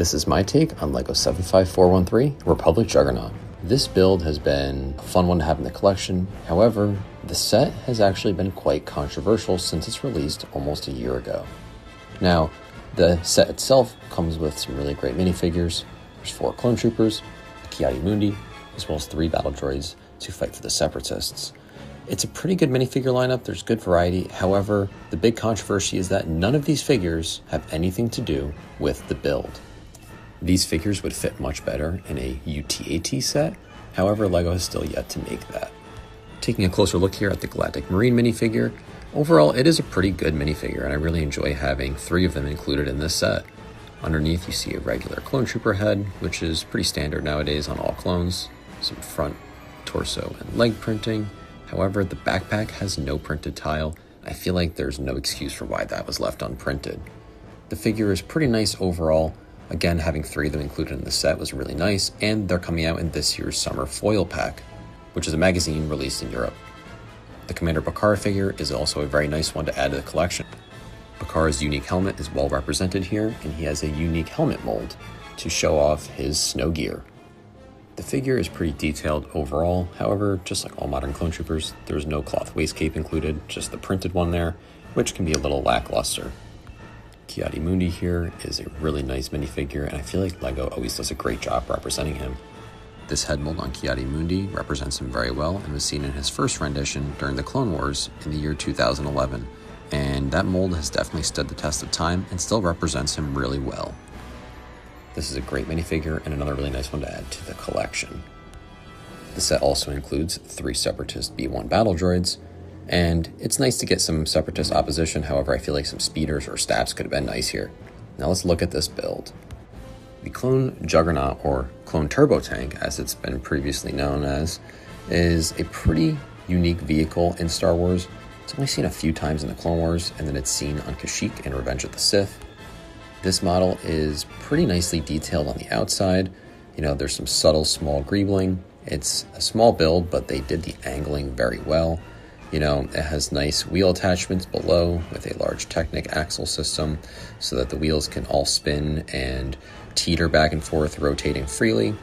This is my take on LEGO 75413 Republic Juggernaut. This build has been a fun one to have in the collection. However, the set has actually been quite controversial since its released almost a year ago. Now, the set itself comes with some really great minifigures. There's 4 clone troopers, a Ki-Adi-Mundi, as well as 3 battle droids to fight for the Separatists. It's a pretty good minifigure lineup, there's good variety. However, the big controversy is that none of these figures have anything to do with the build. These figures would fit much better in a UTAT set, however, LEGO has still yet to make that. Taking a closer look here at the Galactic Marine minifigure, overall it is a pretty good minifigure and I really enjoy having 3 of them included in this set. Underneath you see a regular clone trooper head, which is pretty standard nowadays on all clones, some front, torso, and leg printing. However, the backpack has no printed tile. I feel like there's no excuse for why that was left unprinted. The figure is pretty nice overall. Again, having 3 of them included in the set was really nice, and they're coming out in this year's summer foil pack, which is a magazine released in Europe. The Commander Bakar figure is also a very nice one to add to the collection. Bakar's unique helmet is well represented here, and he has a unique helmet mold to show off his snow gear. The figure is pretty detailed overall, however, just like all modern clone troopers, there's no cloth waist cape included, just the printed one there, which can be a little lackluster. Ki-Adi-Mundi here is a really nice minifigure, and I feel like LEGO always does a great job representing him. This head mold on Ki-Adi-Mundi represents him very well and was seen in his first rendition during the Clone Wars in the year 2011, and that mold has definitely stood the test of time and still represents him really well. This is a great minifigure and another really nice one to add to the collection. The set also includes 3 Separatist B-1 battle droids, and it's nice to get some Separatist opposition, however I feel like some speeders or stabs could have been nice here. Now let's look at this build. The Clone Juggernaut, or Clone Turbo Tank as it's been previously known as, is a pretty unique vehicle in Star Wars. It's only seen a few times in the Clone Wars, and then it's seen on Kashyyyk in Revenge of the Sith. This model is pretty nicely detailed on the outside. You know, there's some subtle small greebling. It's a small build, but they did the angling very well. You know, it has nice wheel attachments below with a large Technic axle system so that the wheels can all spin and teeter back and forth, rotating freely.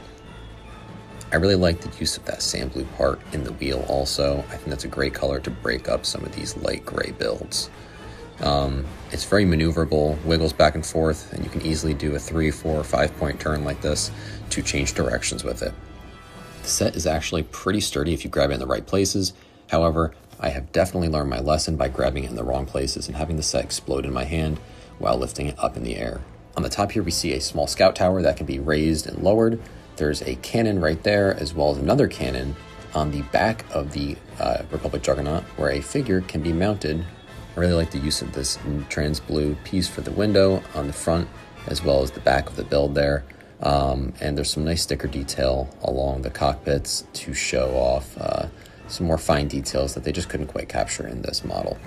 I really like the use of that sand blue part in the wheel also. I think that's a great color to break up some of these light gray builds. It's very maneuverable, wiggles back and forth, and you can easily do a 3, 4, 5 point turn like this to change directions with it. The set is actually pretty sturdy if you grab it in the right places. However, I have definitely learned my lesson by grabbing it in the wrong places and having the set explode in my hand while lifting it up in the air. On the top here we see a small scout tower that can be raised and lowered. There's a cannon right there, as well as another cannon on the back of the Republic Juggernaut where a figure can be mounted. I really like the use of this trans blue piece for the window on the front as well as the back of the build there. And there's some nice sticker detail along the cockpits to show off some more fine details that they just couldn't quite capture in this model.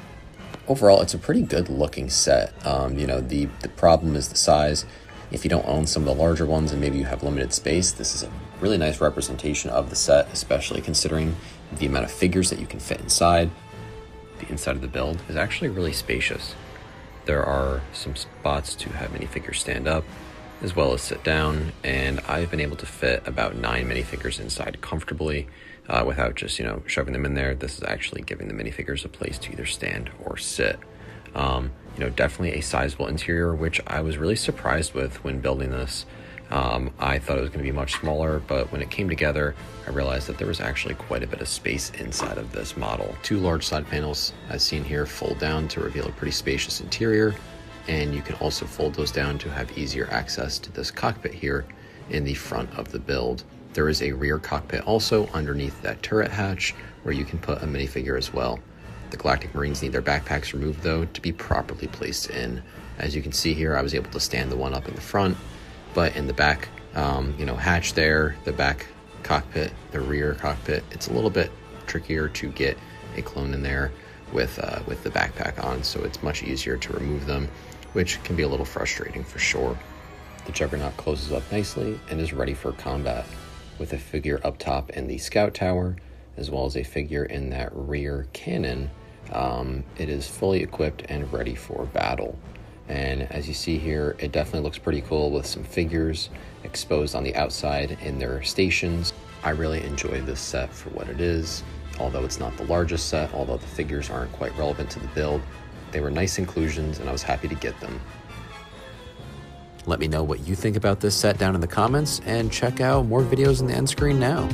Overall, it's a pretty good looking set. You know, the problem is the size. If you don't own some of the larger ones and maybe you have limited space, this is a really nice representation of the set, especially considering the amount of figures that you can fit inside. The inside of the build is actually really spacious. There are some spots to have minifigures stand up as well as sit down, and I've been able to fit about 9 minifigures inside comfortably without just, you know, shoving them in there. This is actually giving the minifigures a place to either stand or sit. You know, definitely a sizable interior, which I was really surprised with when building this. I thought it was going to be much smaller, but when it came together, I realized that there was actually quite a bit of space inside of this model. 2 large side panels, as seen here, fold down to reveal a pretty spacious interior, and you can also fold those down to have easier access to this cockpit here in the front of the build. There is a rear cockpit also underneath that turret hatch where you can put a minifigure as well. The Galactic Marines need their backpacks removed though to be properly placed in. As you can see here, I was able to stand the one up in the front, but in the back, you know, hatch there, the back cockpit, the rear cockpit, it's a little bit trickier to get a clone in there with the backpack on, so it's much easier to remove them, which can be a little frustrating for sure. The Juggernaut closes up nicely and is ready for combat, with a figure up top in the scout tower, as well as a figure in that rear cannon. It is fully equipped and ready for battle. And as you see here, it definitely looks pretty cool with some figures exposed on the outside in their stations. I really enjoy this set for what it is. Although it's not the largest set, although the figures aren't quite relevant to the build, they were nice inclusions and I was happy to get them. Let me know what you think about this set down in the comments and check out more videos in the end screen now.